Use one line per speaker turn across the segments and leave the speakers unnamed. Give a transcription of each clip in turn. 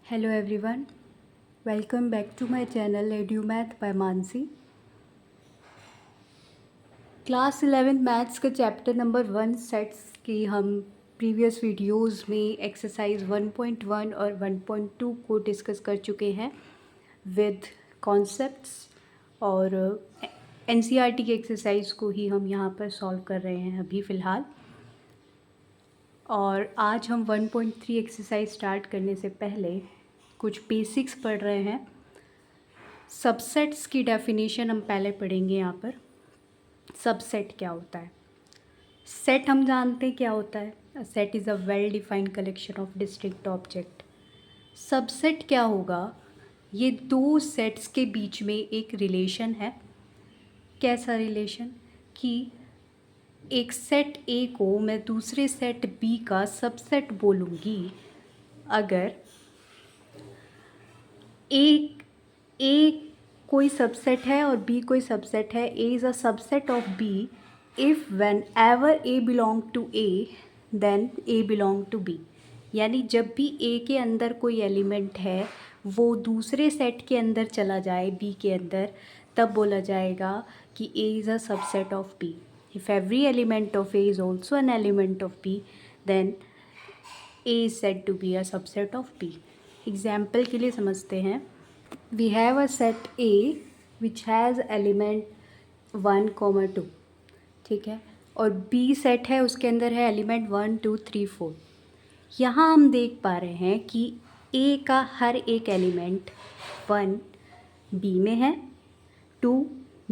Hello everyone, welcome back to my channel EduMath by Mansi। Class 11 maths का chapter number 1 sets की हम previous videos में exercise 1.1 और 1.2 को डिस्कस कर चुके हैं विद कॉन्सेप्ट्स और एनसीईआरटी की एक्सरसाइज को ही हम यहाँ पर सॉल्व कर रहे हैं अभी फ़िलहाल। और आज हम 1.3 एक्सरसाइज स्टार्ट करने से पहले कुछ बेसिक्स पढ़ रहे हैं। सबसेट्स की डेफिनेशन हम पहले पढ़ेंगे। यहाँ पर सबसेट क्या होता है। सेट हम जानते हैं क्या होता है। A set is a well defined collection of distinct object. Subset क्या होगा, ये दो सेट्स के बीच में एक रिलेशन है। कैसा रिलेशन कि एक सेट ए को मैं दूसरे सेट बी का सबसेट बोलूँगी अगर ए कोई सबसेट है और बी कोई सबसेट है। A is a subset of B if whenever a belong to A then a belong to B. यानी जब भी ए के अंदर कोई एलिमेंट है वो दूसरे सेट के अंदर चला जाए बी के अंदर, तब बोला जाएगा कि ए is a subset of B. If every element of A is also an element of B then A is said to be a subset of B. Example के लिए समझते हैं। We have a set A which has element 1, 2, ठीक है, और B set है उसके अंदर है एलिमेंट 1, 2, 3, 4। यहाँ हम देख पा रहे हैं कि A का हर एक एलिमेंट 1 B में है, 2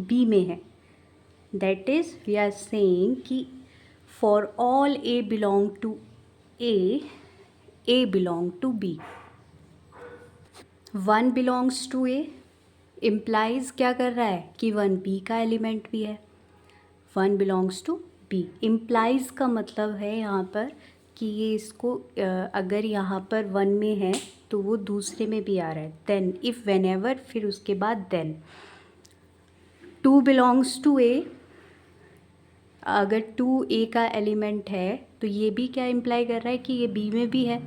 B में है। That is we are saying कि for all A belong to A belong to B। 1 belongs to a implies क्या कर रहा है कि 1 बी का एलिमेंट भी है। 1 बिलोंग्स टू बी इम्प्लाइज का मतलब है यहाँ पर कि ये इसको अगर यहाँ पर 1 में है तो वो दूसरे में भी आ रहा है। देन इफ़ वेन एवर, फिर उसके बाद देन 2 बिलोंग्स टू ए, अगर 2 ए का एलिमेंट है तो ये भी क्या इम्प्लाई कर रहा है कि ये बी में भी है।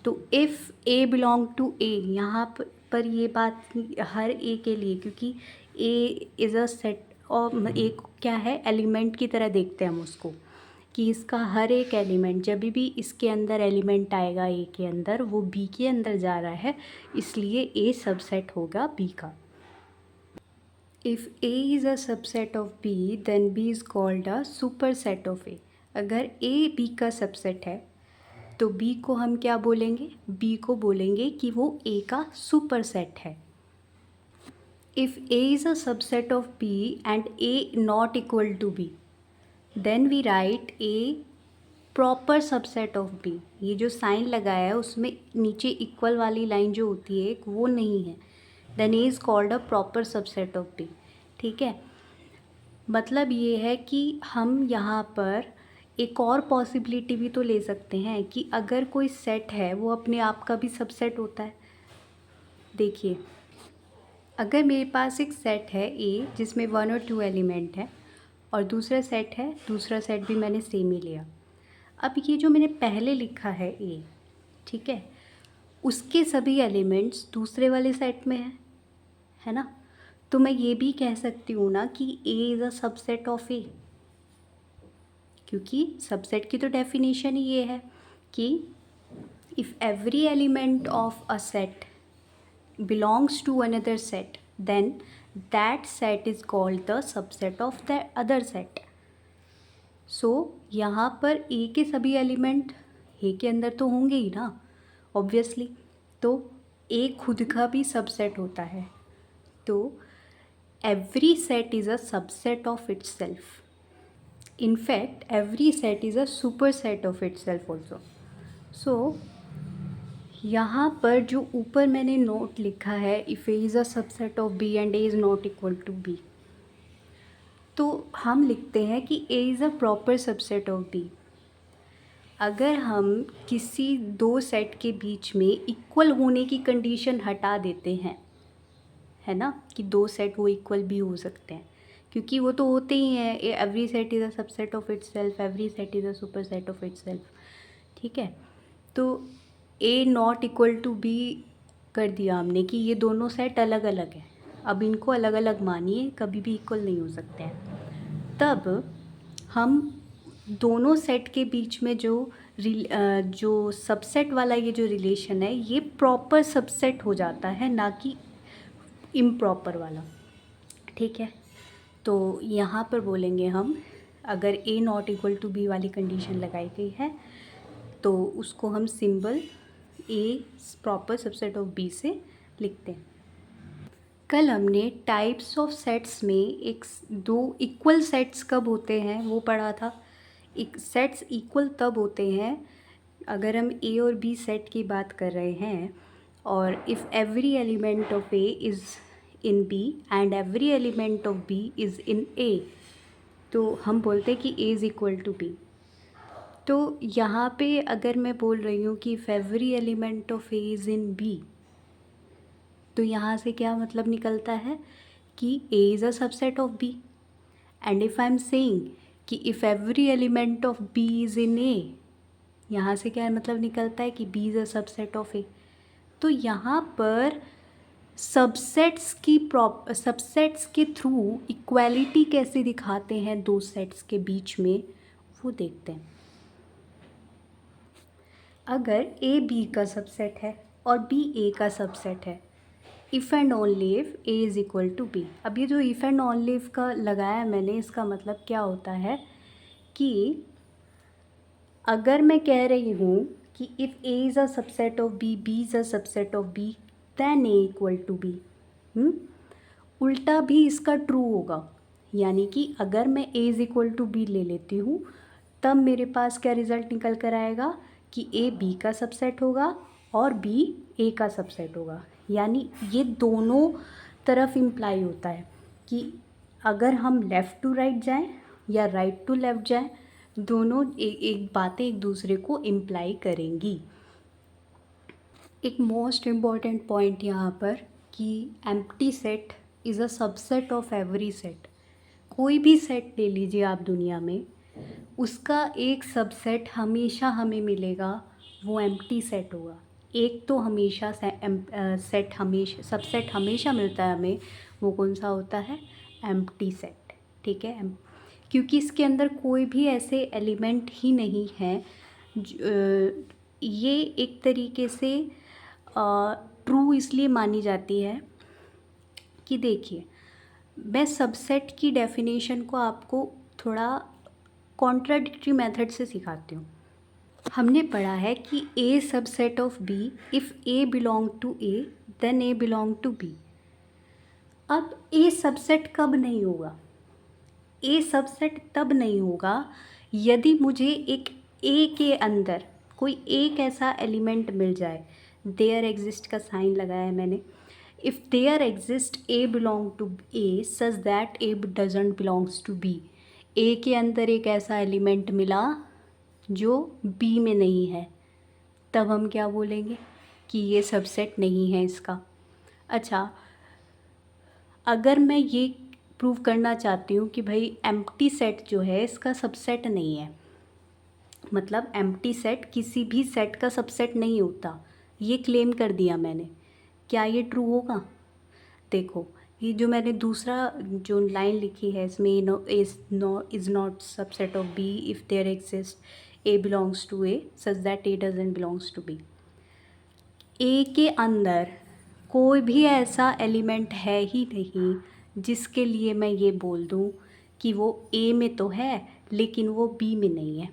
तो इफ़ ए बिलोंग टू ए, यहाँ पर ये बात हर ए के लिए, क्योंकि ए इज़ अ सेट और एक क्या है एलिमेंट की तरह देखते हैं हम उसको कि इसका हर एक एलिमेंट जब भी इसके अंदर एलिमेंट आएगा ए के अंदर वो बी के अंदर जा रहा है, इसलिए ए सबसेट होगा बी का। If A is a subset of B then b is called a super set of a. अगर ए बी का सबसेट है तो बी को हम क्या बोलेंगे, बी को बोलेंगे कि वो ए का सुपर सेट है। If A is a subset of B and A not equal to B then we write A proper subset of B. ये जो साइन लगाया है उसमें नीचे इक्वल वाली लाइन जो होती है वो नहीं है। Then A is called a proper subset of B. ठीक है, मतलब ये है कि हम यहाँ पर एक और पॉसिबिलिटी भी तो ले सकते हैं कि अगर कोई सेट है वो अपने आप का भी सबसेट होता है। देखिए, अगर मेरे पास एक सेट है ए जिसमें 1 और 2 एलिमेंट है और दूसरा सेट है, दूसरा सेट भी मैंने सेम ही लिया। अब ये जो मैंने पहले लिखा है ए, ठीक है, उसके सभी एलिमेंट्स दूसरे वाले सेट में है ना। तो मैं ये भी कह सकती हूँ ना कि ए is a subset of a, क्योंकि सबसेट की तो डेफिनेशन ही ये है कि if every element of a set belongs to another set then that set is called the subset of the other set. So यहाँ पर ए के सभी एलिमेंट ए के अंदर तो होंगे ही ना, ऑब्वियसली। तो ए खुद का भी सबसेट होता है। तो every set is a subset of itself. In fact, every set is a superset of itself also. So यहाँ पर जो ऊपर मैंने नोट लिखा है if A is a subset of B and A is not equal to B, तो हम लिखते हैं कि A is a proper subset of B। अगर हम किसी दो सेट के बीच में इक्वल होने की कंडीशन हटा देते हैं, है ना, कि दो सेट वो इक्वल भी हो सकते हैं, क्योंकि वो तो होते ही हैं। Every set is a subset of itself, every set is a super set of itself. ठीक है, तो ए नॉट इक्वल टू बी कर दिया हमने कि ये दोनों सेट अलग अलग हैं, अब इनको अलग अलग मानिए, कभी भी इक्वल नहीं हो सकते हैं। तब हम दोनों सेट के बीच में जो सबसेट वाला ये जो रिलेशन है ये प्रॉपर सबसेट हो जाता है, ना कि इम्प्रॉपर वाला। ठीक है, तो यहाँ पर बोलेंगे हम, अगर A not equal to B वाली कंडीशन लगाई गई है तो उसको हम symbol A proper subset of B से लिखते हैं। कल हमने टाइप्स ऑफ सेट्स में दो इक्वल सेट्स कब होते हैं वो पढ़ा था। सेट्स इक्वल तब होते हैं अगर हम ए और बी सेट की बात कर रहे हैं और if every element of A is in b and every element of b is in a, तो हम बोलते हैं कि ए इज़ इक्वल टू बी। तो यहाँ पे अगर मैं बोल रही हूँ कि if every element of A is in b, तो यहाँ से क्या मतलब निकलता है कि ए is a subset of B. And if I am saying कि if every element of b is in a, यहाँ से क्या मतलब निकलता है कि b is a subset of a. तो यहाँ पर सबसेट्स के थ्रू इक्वालिटी कैसे दिखाते हैं दो सेट्स के बीच में, वो देखते हैं। अगर ए बी का सबसेट है और बी ए का सबसेट है, if and only if A is equal to B. अब ये जो इफ़ एंड ओनली इफ़ का लगाया मैंने, इसका मतलब क्या होता है कि अगर मैं कह रही हूँ कि if A is a subset of B, B is a subset of B, then A equal to B, उल्टा भी इसका ट्रू होगा। यानी कि अगर मैं A is equal to B ले लेती हूँ तब मेरे पास क्या रिज़ल्ट निकल कर आएगा कि ए बी का सबसेट होगा और बी ए का सबसेट होगा। यानी ये दोनों तरफ इम्प्लाई होता है कि अगर हम लेफ़्ट टू राइट जाएं या राइट टू लेफ़्ट जाएं, दोनों एक बातें एक दूसरे को इम्प्लाई करेंगी। एक मोस्ट इम्पॉर्टेंट पॉइंट यहाँ पर कि empty set is a subset of every set. कोई भी सेट ले लीजिए आप दुनिया में, उसका एक सबसेट हमेशा हमें मिलेगा, वो एम्प्टी सेट होगा। एक तो हमेशा सबसेट हमेशा मिलता है हमें, वो कौन सा होता है? Empty set. ठीक है, क्योंकि इसके अंदर कोई भी ऐसे एलिमेंट ही नहीं है। ये एक तरीके से ट्रू इसलिए मानी जाती है कि देखिए, मैं सबसेट की डेफिनेशन को आपको थोड़ा कॉन्ट्राडिक्टरी मेथड से सिखाती हूँ। हमने पढ़ा है कि a subset of B, if a belong to A then a belong to B. अब ए सबसेट कब नहीं होगा? ए सबसेट तब नहीं होगा यदि मुझे एक ए के अंदर कोई एक ऐसा एलिमेंट मिल जाए। देयर एग्जिस्ट का साइन लगाया है मैंने। If there exist a belong to A such that a doesn't belongs to b. A के अंदर एक ऐसा एलिमेंट मिला जो बी में नहीं है, तब हम क्या बोलेंगे कि ये सबसेट नहीं है इसका। अच्छा, अगर मैं ये प्रूव करना चाहती हूँ कि भाई एम्प्टी सेट जो है इसका सबसेट नहीं है, मतलब एम्प्टी सेट किसी भी सेट का सबसेट नहीं होता, ये क्लेम कर दिया मैंने, क्या ये ट्रू होगा? देखो, ये जो मैंने दूसरा जो लाइन लिखी है इसमें is not subset of B if there exist a belongs to A such that a doesn't belongs to b. A के अंदर कोई भी ऐसा एलिमेंट है ही नहीं जिसके लिए मैं ये बोल दूँ कि वो ए में तो है लेकिन वो बी में नहीं है।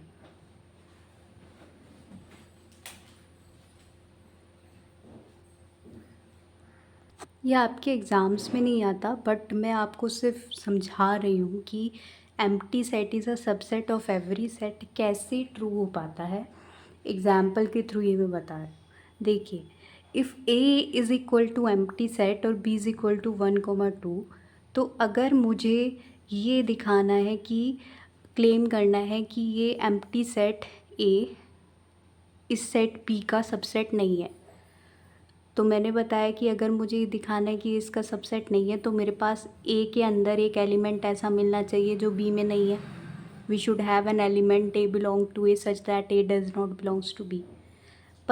यह आपके एग्ज़ाम्स में नहीं आता, बट मैं आपको सिर्फ समझा रही हूँ कि empty set is a subset of every set कैसे ट्रू हो पाता है। एग्ज़ाम्पल के थ्रू ये मैं बता रही हूँ। देखिए, if A is equal to empty set और बी इज़ इक्वल टू 1,2, तो अगर मुझे ये दिखाना है कि क्लेम करना है कि ये एम्प्टी सेट ए इस सेट बी का सबसेट नहीं है, तो मैंने बताया कि अगर मुझे ये दिखाना है कि इसका सबसेट नहीं है तो मेरे पास ए के अंदर एक एलिमेंट ऐसा मिलना चाहिए जो बी में नहीं है। We should have an element a belong to A such that a does not belongs to B.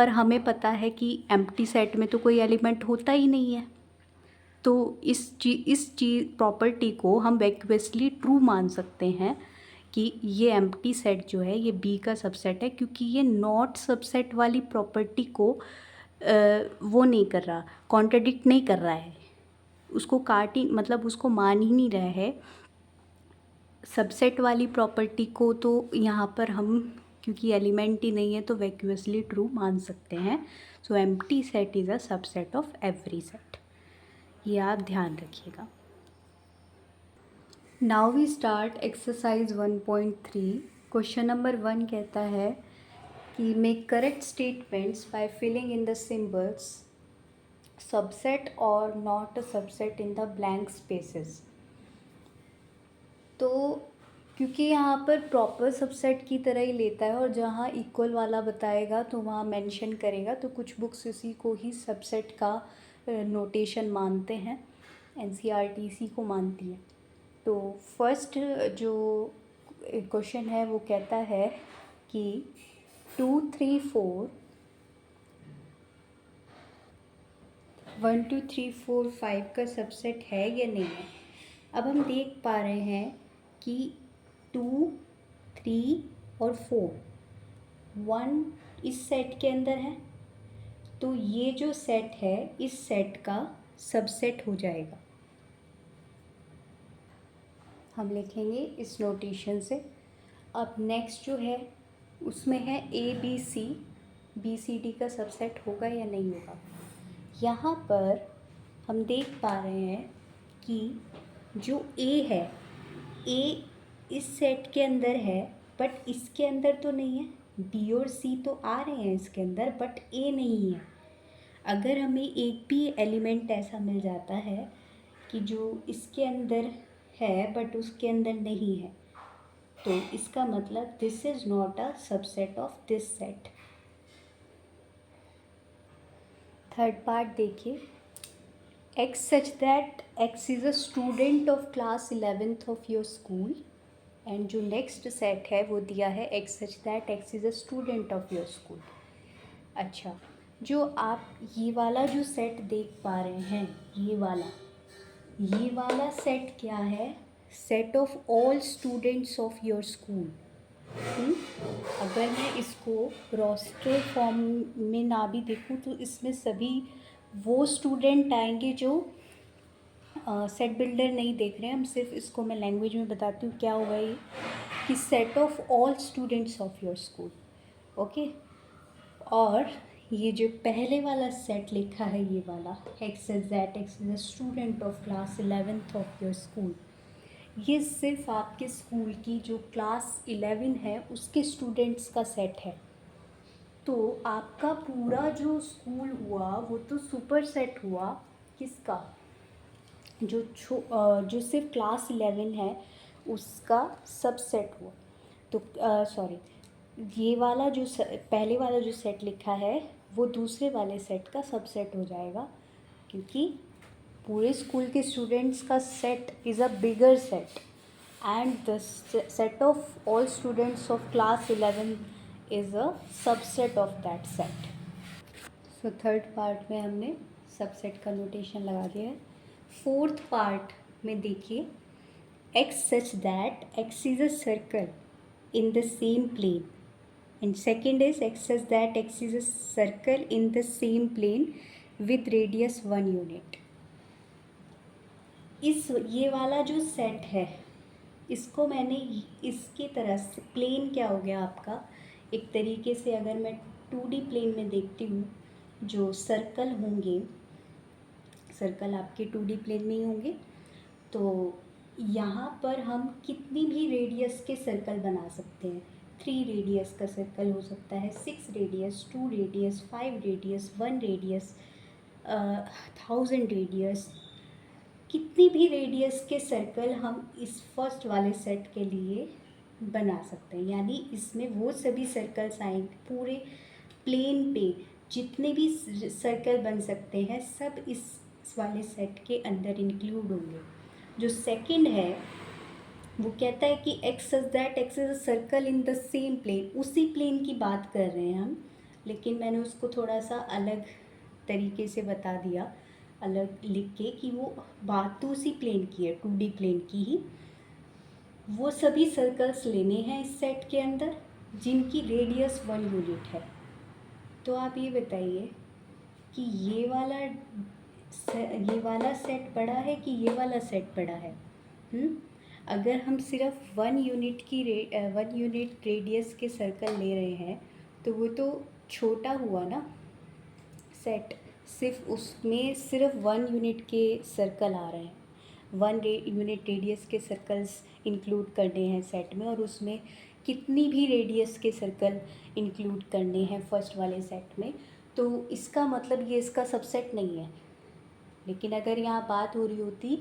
पर हमें पता है कि एम्प्टी सेट में तो कोई एलिमेंट होता ही नहीं है, तो इस प्रॉपर्टी को हम वैक्यूअसली ट्रू मान सकते हैं कि ये एम्प्टी सेट जो है ये बी का सबसेट है, क्योंकि ये नॉट सबसेट वाली प्रॉपर्टी को वो नहीं कर रहा, कॉन्ट्रडिक्ट नहीं कर रहा है, उसको काट ही मतलब उसको मान ही नहीं रहा है सबसेट वाली प्रॉपर्टी को। तो यहाँ पर हम क्योंकि एलिमेंट ही नहीं है तो वैक्यूअसली ट्रू मान सकते हैं। So empty set is a subset of every set, ये आप ध्यान रखिएगा। Now we start exercise 1.3। Question number 1 कहता है कि make correct statements by filling in the symbols subset और not a subset in the blank spaces. तो क्योंकि यहाँ पर प्रॉपर सबसेट की तरह ही लेता है और जहाँ इक्वल वाला बताएगा तो वहाँ मेंशन करेगा, तो कुछ बुक्स इसी को ही सबसेट का नोटेशन मानते हैं, एनसीईआरटी इसी को मानती है। तो फर्स्ट जो क्वेश्चन है वो कहता है कि 2 3 4 1 2 3 4 5 का सबसेट है या नहीं है। अब हम देख पा रहे हैं कि 2 3 और 4 1 इस सेट के अंदर है, तो ये जो सेट है इस सेट का सबसेट हो जाएगा। हम लिखेंगे इस नोटेशन से। अब नेक्स्ट जो है उसमें है बी सी डी का सबसेट होगा या नहीं होगा। यहाँ पर हम देख पा रहे हैं कि जो ए है, ए इस सेट के अंदर है बट इसके अंदर तो नहीं है। बी और सी तो आ रहे हैं इसके अंदर बट ए नहीं है। अगर हमें एक भी एलिमेंट ऐसा मिल जाता है कि जो इसके अंदर है बट उसके अंदर नहीं है, तो इसका मतलब this is not a subset of this set. Third part देखिए, x such that x is a student of class 11th of your school. And जो नेक्स्ट सेट है वो दिया है x such that x is a student of your school. अच्छा, जो आप ये वाला जो सेट देख पा रहे हैं, ये वाला सेट क्या है, set of all students of your school. अगर मैं इसको रोस्टर फॉर्म में ना भी देखूँ तो इसमें सभी वो स्टूडेंट आएंगे जो सेट बिल्डर नहीं देख रहे हैं हम, सिर्फ इसको मैं लैंग्वेज में बताती हूँ क्या होगा ये, कि set of all students of your school. Okay, और ये जो पहले वाला सेट लिखा है ये वाला x is that x is a student of class 11th of your school, ये सिर्फ आपके स्कूल की जो क्लास 11 है उसके स्टूडेंट्स का सेट है। तो आपका पूरा जो स्कूल हुआ वो तो सुपर सेट हुआ किसका, जो सिर्फ क्लास 11 है उसका सबसेट हुआ। तो सॉरी, ये वाला जो पहले वाला जो सेट लिखा है वो दूसरे वाले सेट का सबसेट हो जाएगा, क्योंकि पूरे स्कूल के स्टूडेंट्स का set is a bigger set and the set of all students of class 11 is a subset of that set. So third part में हमने सबसेट का नोटेशन लगा दिया है। फोर्थ पार्ट में देखिए, x such that x is a circle in the same plane, and second is x such that x is a circle in the same plane with radius 1 unit। ये वाला जो set है इसको मैंने इसकी तरह से, प्लेन क्या हो गया आपका, एक तरीके से अगर मैं 2D प्लेन में देखती हूँ, जो सर्कल होंगे, सर्कल आपके 2D प्लेन में ही होंगे, तो यहाँ पर हम कितनी भी रेडियस के सर्कल बना सकते हैं। 3 रेडियस का सर्कल हो सकता है, 6 radius, 2 radius, 5 radius, 1 radius, 1000 radius, कितनी भी रेडियस के सर्कल हम इस फर्स्ट वाले सेट के लिए बना सकते हैं। यानी इसमें वो सभी सर्कल्स आएंगे, पूरे प्लेन पे जितने भी सर्कल बन सकते हैं सब इस वाले सेट के अंदर इंक्लूड होंगे। जो सेकंड है वो कहता है कि x such that x is a circle in the same plane, उसी प्लेन की बात कर रहे हैं हम, लेकिन मैंने उसको थोड़ा सा अलग तरीके से बता दिया, अलग लिख के, कि वो बात तो उसी प्लेन की है, 2D प्लेन की ही। वो सभी सर्कल्स लेने हैं इस सेट के अंदर जिनकी रेडियस 1 यूनिट है। तो आप ये बताइए कि ये वाला सेट बड़ा है कि ये वाला सेट बड़ा है? अगर हम सिर्फ 1 यूनिट रेडियस के सर्कल ले रहे हैं तो वो तो छोटा हुआ ना सेट, सिर्फ उसमें सिर्फ 1 यूनिट के सर्कल आ रहे हैं, 1 यूनिट रेडियस के सर्कल्स इंक्लूड करने हैं सेट में, और उसमें कितनी भी रेडियस के सर्कल इंक्लूड करने हैं फर्स्ट वाले सेट में, तो इसका मतलब ये इसका सबसेट नहीं है। लेकिन अगर यहाँ बात हो रही होती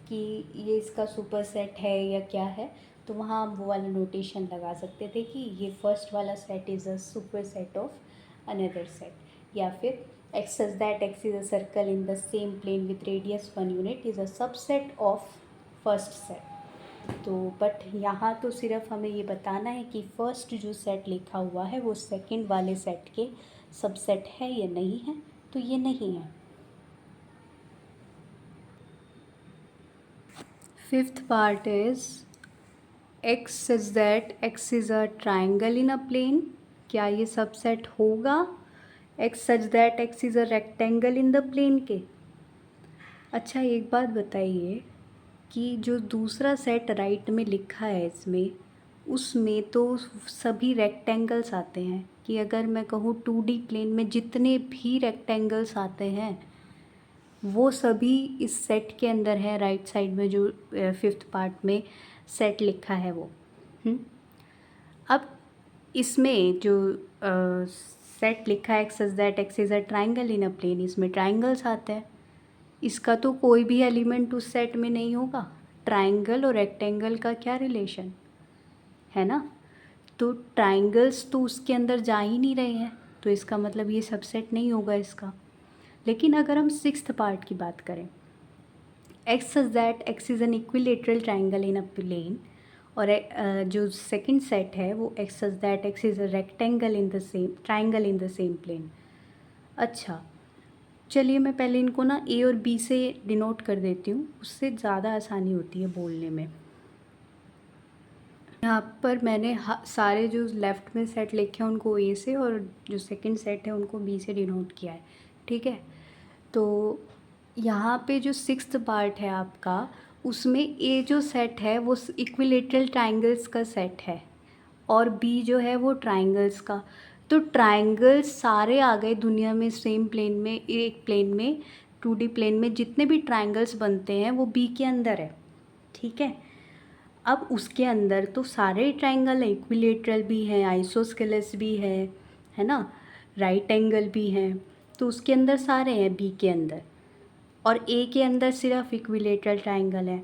कि ये इसका सुपर सेट है या क्या है, तो वहाँ हम वो वाला नोटेशन लगा सकते थे कि ये फर्स्ट वाला set is a super set of another set, या फिर x such that x is a circle in the same plane with radius 1 unit is a subset of first set। तो बट यहाँ तो सिर्फ हमें ये बताना है कि फर्स्ट जो सेट लिखा हुआ है वो सेकंड वाले सेट के सबसेट है या नहीं है, तो ये नहीं है। Fifth part is x such that x is a triangle in a plane, क्या ये सबसेट होगा x such that x is a rectangle in the plane के? अच्छा एक बात बताइए कि जो दूसरा सेट राइट में लिखा है इसमें, उसमें तो सभी रेक्टेंगल्स आते हैं, कि अगर मैं कहूँ 2D प्लेन में जितने भी रेक्टेंगल्स आते हैं वो सभी इस सेट के अंदर है, राइट साइड में जो फिफ्थ पार्ट में सेट लिखा है वो। अब इसमें जो सेट लिखा है x such that x is a triangle in a plane, इसमें ट्राइंगल्स आते हैं, इसका तो कोई भी एलिमेंट उस सेट में नहीं होगा। ट्राइंगल और रेक्टेंगल का क्या रिलेशन है ना, तो ट्राइंगल्स तो उसके अंदर जा ही नहीं रहे हैं, तो इसका मतलब ये सबसेट नहीं होगा इसका। लेकिन अगर हम सिक्स्थ पार्ट की बात करें, x such that x is an equilateral triangle in a plane, और जो सेकंड सेट है वो x such that x is a rectangle in the same triangle in the same plane. अच्छा चलिए मैं पहले इनको ना ए और बी से डिनोट कर देती हूँ, उससे ज़्यादा आसानी होती है बोलने में। यहाँ पर मैंने सारे जो लेफ़्ट में सेट लिखे हैं उनको ए से, और जो सेकंड सेट है उनको बी से डिनोट किया है, ठीक है। तो यहाँ पे जो सिक्स्थ पार्ट है आपका, उसमें ए जो सेट है वो इक्विलेटरल ट्राइंगल्स का सेट है, और बी जो है वो ट्राइंगल्स का। तो ट्राइंगल्स सारे आ गए दुनिया में सेम प्लेन में, एक प्लेन में 2D प्लेन में जितने भी ट्राइंगल्स बनते हैं वो बी के अंदर है, ठीक है। अब उसके अंदर तो सारे ट्राइंगल है, इक्विलेटरल भी है, आइसोस्केलेस भी है ना, राइट एंगल भी है, तो उसके अंदर सारे हैं बी के अंदर, और ए के अंदर सिर्फ इक्विलेटरल ट्राइंगल है।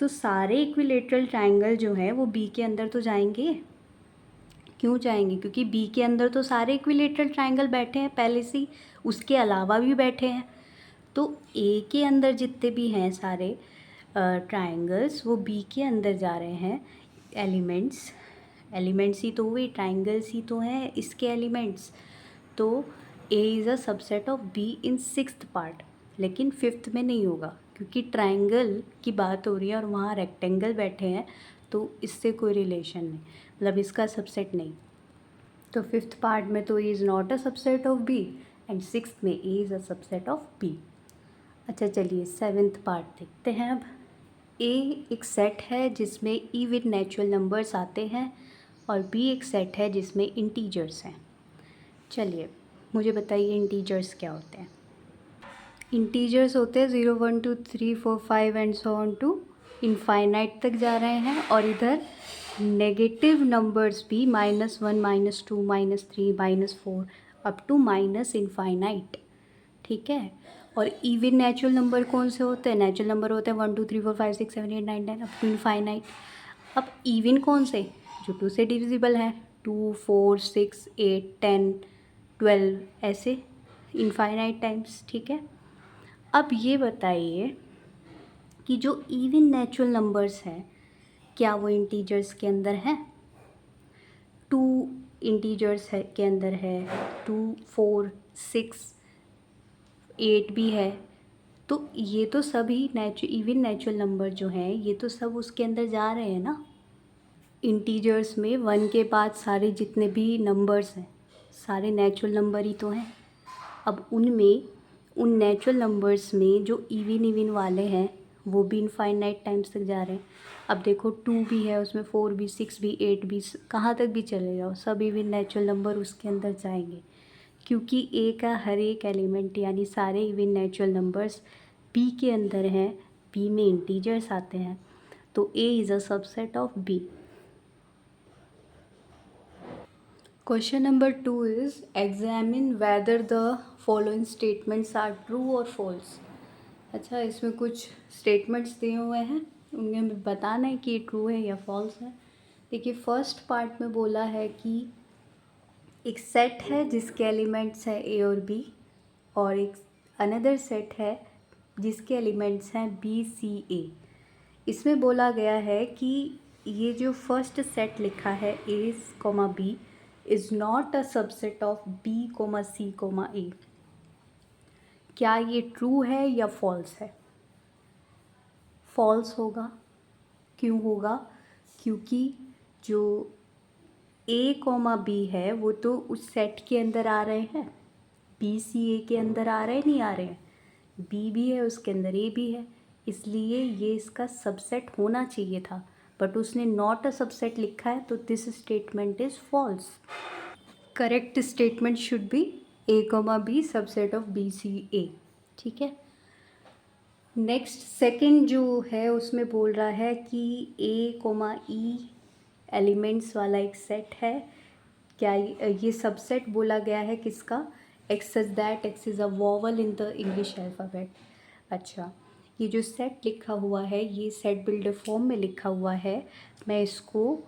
तो सारे इक्विलेटरल ट्राइंगल जो है वो बी के अंदर तो जाएंगे। क्यों जाएंगे? क्योंकि बी के अंदर तो सारे इक्विलेटरल ट्राइंगल बैठे हैं पहले से ही, उसके अलावा भी बैठे हैं। तो ए के अंदर जितने भी हैं सारे ट्राइंगल्स वो बी के अंदर जा रहे हैं। एलिमेंट्स ही तो हुए, ट्राइंगल्स ही तो हैं इसके एलिमेंट्स। तो ए is a subset of be in sixth part, लेकिन फिफ्थ में नहीं होगा क्योंकि ट्राइंगल की बात हो रही है और वहाँ रेक्टेंगल बैठे हैं, तो इससे कोई रिलेशन नहीं, मतलब इसका सबसेट नहीं। तो फिफ्थ पार्ट में तो ए is not a subset of B, and sixth में a is a subset of b. अच्छा चलिए सेवेंथ पार्ट देखते हैं अब। ए एक सेट है जिसमें इवन नेचुरल नंबर्स आते हैं, और बी एक सेट है जिसमें इंटीजर्स हैं। चलिए मुझे बताइए इंटीजर्स क्या होते हैं। इंटीजर्स होते हैं 0 1 2 3 4 5 and so on to infinite तक जा रहे हैं, और इधर नेगेटिव नंबर्स भी -1 -2 -3 -4 अप टू माइनस इनफाइनाइट, ठीक है। और इवन नेचुरल नंबर कौन से होते हैं? नेचुरल नंबर होते हैं 1 2 3 4 5 6 7 8 9 10 अप टू इनफाइनाइट। अब इवन कौन से? जो 2 से डिविजिबल हैं, 2 4 6 8 10 12 ऐसे इनफाइनाइट टाइम्स, ठीक है। अब ये बताइए कि जो इवन नेचुरल नंबर्स हैं क्या वो इंटीजर्स के अंदर हैं? 2 इंटीजर्स है के अंदर है, 2 4 6 8 भी है, तो ये तो सभी इवन नेचुरल नंबर जो हैं ये तो सब उसके अंदर जा रहे हैं ना। इंटीजर्स में 1 के बाद सारे जितने भी नंबर्स हैं सारे नेचुरल नंबर ही तो हैं। अब उनमें उन नेचुरल नंबर्स में जो इवन वाले हैं वो भी इनफाइनाइट टाइम्स तक जा रहे हैं। अब देखो 2 भी है उसमें, 4 भी, 6 भी, 8 भी, कहाँ तक भी चले जाओ सब इवन नेचुरल नंबर उसके अंदर जाएंगे, क्योंकि ए का हर एक एलिमेंट यानी सारे इवन नेचुरल नंबर्स बी के अंदर हैं, बी में इंटीजर्स आते हैं, तो ए is a subset of B. Question number 2 is examine whether the following statements are true or false। अच्छा, इसमें कुछ स्टेटमेंट्स दिए हुए हैं, उनमें हमें बताना है कि ये ट्रू है या फॉल्स है। देखिए फर्स्ट पार्ट में बोला है कि एक सेट है जिसके एलिमेंट्स हैं ए और बी, और एक अनदर सेट है जिसके एलिमेंट्स हैं बी सी ए। इसमें बोला गया है कि ये जो फर्स्ट सेट लिखा है a comma b is not a subset of b comma c comma a. क्या ये ट्रू है या फॉल्स है? फॉल्स होगा। क्यों होगा? क्योंकि जो ए कोमा बी है वो तो उस सेट के अंदर आ रहे हैं, बी सी ए के अंदर आ रहे नहीं आ रहे हैं, बी भी है उसके अंदर, ए भी है, इसलिए ये इसका सबसेट होना चाहिए था, बट उसने नॉट अ सबसेट लिखा है, तो this statement is false. Correct statement should be a comma b subset of b c a. ठीक है। नेक्स्ट सेकंड जो है उसमें बोल रहा है कि ए कोमा ई एलिमेंट्स वाला एक सेट है। क्या ये सबसेट बोला गया है किसका? X such that x is a vowel in the English alphabet. अच्छा, ये जो सेट लिखा हुआ है ये सेट बिल्डर फॉर्म में लिखा हुआ है, मैं इसको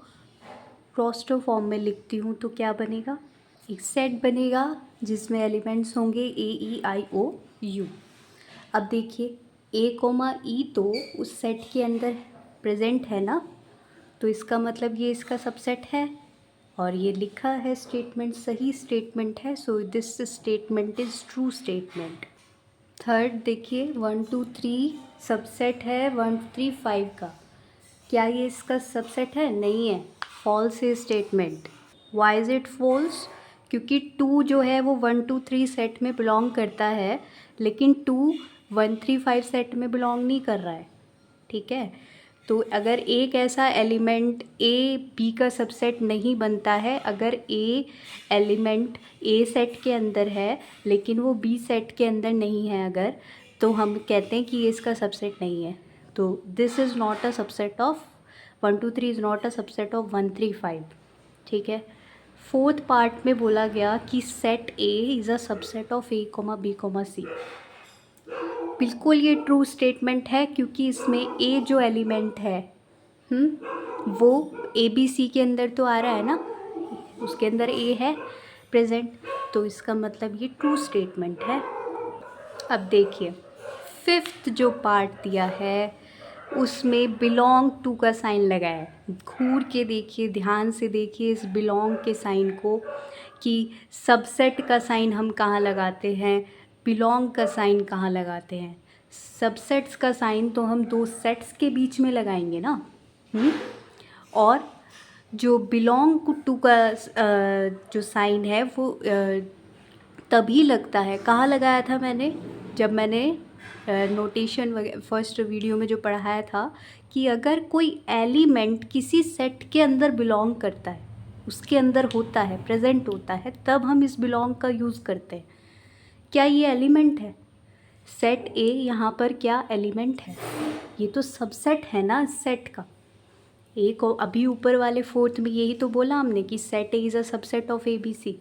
रोस्टर फॉर्म में लिखती हूँ तो क्या बनेगा? एक सेट बनेगा जिसमें एलिमेंट्स होंगे ए ई आई ओ यू। अब देखिए ए कोमा ई तो उस सेट के अंदर प्रेजेंट है ना, तो इसका मतलब ये इसका सबसेट है, और ये लिखा है स्टेटमेंट, सही स्टेटमेंट है, so this statement is true statement. Third देखिए 1 2 3 सबसेट है 1 3 5 का, क्या ये इसका सबसेट है? नहीं है, फॉल्स है statement. Why is it false? क्योंकि 2 जो है वो 1 2 3 सेट में बिलोंग करता है, लेकिन 2 1 3 5 सेट में बिलोंग नहीं कर रहा है। ठीक है, तो अगर एक ऐसा एलिमेंट ए बी का सबसेट नहीं बनता है, अगर ए एलिमेंट ए सेट के अंदर है लेकिन वो बी सेट के अंदर नहीं है अगर, तो हम कहते हैं कि ये इसका सबसेट नहीं है। तो this is not a subset of 1 2 3 is not a subset of 1 3 5। ठीक है। फोर्थ पार्ट में बोला गया कि set A is a subset of A comma B comma C. बिल्कुल ये ट्रू स्टेटमेंट है, क्योंकि इसमें ए जो एलिमेंट है वो ए बी सी के अंदर तो आ रहा है ना, उसके अंदर ए है प्रेजेंट, तो इसका मतलब ये ट्रू स्टेटमेंट है। अब देखिए फिफ्थ जो पार्ट दिया है उसमें बिलोंग टू का साइन लगा है। घूर के देखिए, ध्यान से देखिए इस बिलोंग के साइन को, कि सबसेट का साइन हम कहाँ लगाते हैं, बिलोंग का साइन कहाँ लगाते हैं। सबसेट्स का साइन तो हम दो सेट्स के बीच में लगाएंगे ना, और जो बिलोंग टू का जो साइन है वो तभी लगता है। कहाँ लगाया था मैंने? जब मैंने नोटेशन वगैरह फर्स्ट वीडियो में जो पढ़ाया था, कि अगर कोई एलिमेंट किसी सेट के अंदर बिलोंग करता है, उसके अंदर होता है, प्रेजेंट होता है, तब हम इस बिलोंग का यूज़ करते हैं। क्या ये एलिमेंट है? सेट ए यहाँ पर क्या एलिमेंट है? ये तो सबसेट है ना सेट का। ए को अभी ऊपर वाले फोर्थ में यही तो बोला हमने कि set A is a subset of A B C,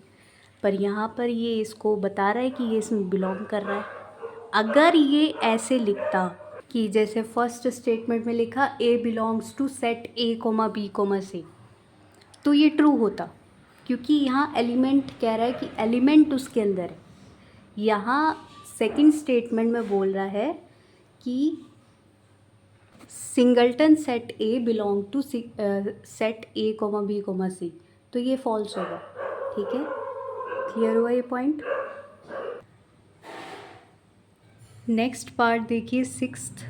पर यहाँ पर ये इसको बता रहा है कि ये इसमें बिलोंग कर रहा है। अगर ये ऐसे लिखता कि जैसे फर्स्ट स्टेटमेंट में लिखा a belongs to set A comma B comma सी, तो ये ट्रू होता, क्योंकि यहाँ एलिमेंट कह रहा है कि एलिमेंट उसके अंदर है। यहाँ सेकंड स्टेटमेंट में बोल रहा है कि singleton set A belong to set A comma B comma सी, तो ये फॉल्स होगा। ठीक है, क्लियर हुआ ये पॉइंट। नेक्स्ट पार्ट देखिए, सिक्स्थ,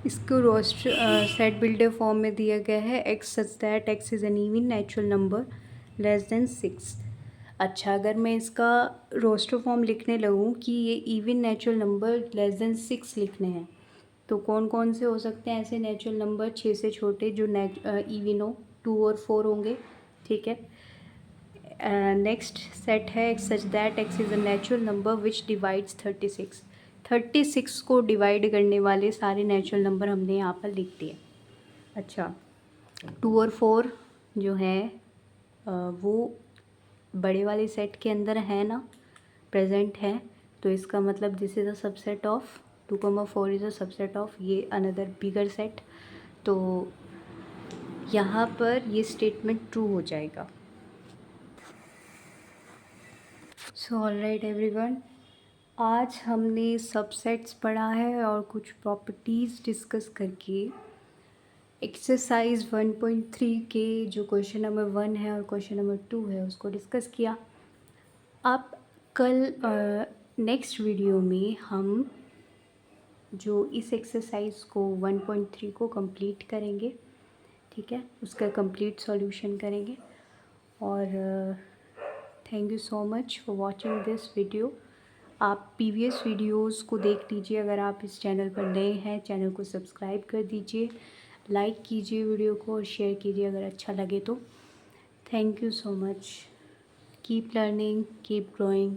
इसको रोस्टर सेट बिल्डर फॉर्म में दिया गया है, x such that x is an even natural number less than 6। अच्छा, अगर मैं इसका रोस्टर फॉर्म लिखने लगूँ कि ये even natural number less than 6 लिखने हैं, तो कौन कौन से हो सकते हैं ऐसे नेचुरल नंबर 6 से छोटे जो इवन हो? 2 और 4 होंगे, ठीक है। नेक्स्ट सेट है x such that x is a natural number which divides 36। 36 को डिवाइड करने वाले सारे नेचुरल नंबर हमने यहाँ पर लिख दिए। अच्छा, 2 और 4 जो है वो बड़े वाले सेट के अंदर है ना, प्रेजेंट है, तो इसका मतलब this is a subset of 2, 4 is a subset of ये अनदर बिगर सेट। तो यहाँ पर ये स्टेटमेंट ट्रू हो जाएगा। सो ऑलराइट एवरीवन, आज हमने सबसेट्स पढ़ा है और कुछ प्रॉपर्टीज़ डिस्कस करके एक्सरसाइज 1.3 के जो क्वेश्चन नंबर 1 है और क्वेश्चन नंबर 2 है उसको डिस्कस किया। अब कल नेक्स्ट वीडियो में हम जो इस एक्सरसाइज को 1.3 को कंप्लीट करेंगे, ठीक है, उसका कंप्लीट सॉल्यूशन करेंगे। और thank you so much for watching this video. आप प्रीवियस वीडियोस को देख लीजिए, अगर आप इस चैनल पर नए हैं चैनल को सब्सक्राइब कर दीजिए, लाइक कीजिए वीडियो को और शेयर कीजिए अगर अच्छा लगे तो। Thank you so much. Keep learning, keep growing.